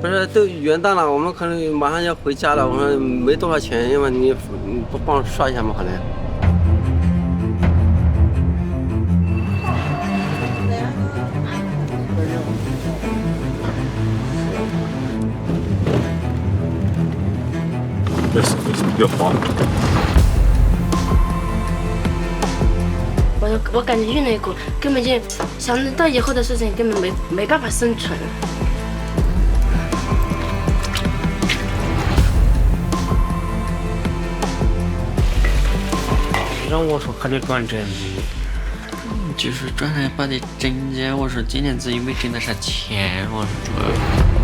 不是都元旦了，我们可能马上要回家了。我说没多少钱，要么你不帮我刷一下吗？可能。越慌。我感觉运了一股，根本就想到以后的事情，根本没办法生存。让我说还得转正，就是转来把你挣的。我说今年子又没挣到啥钱，我说这。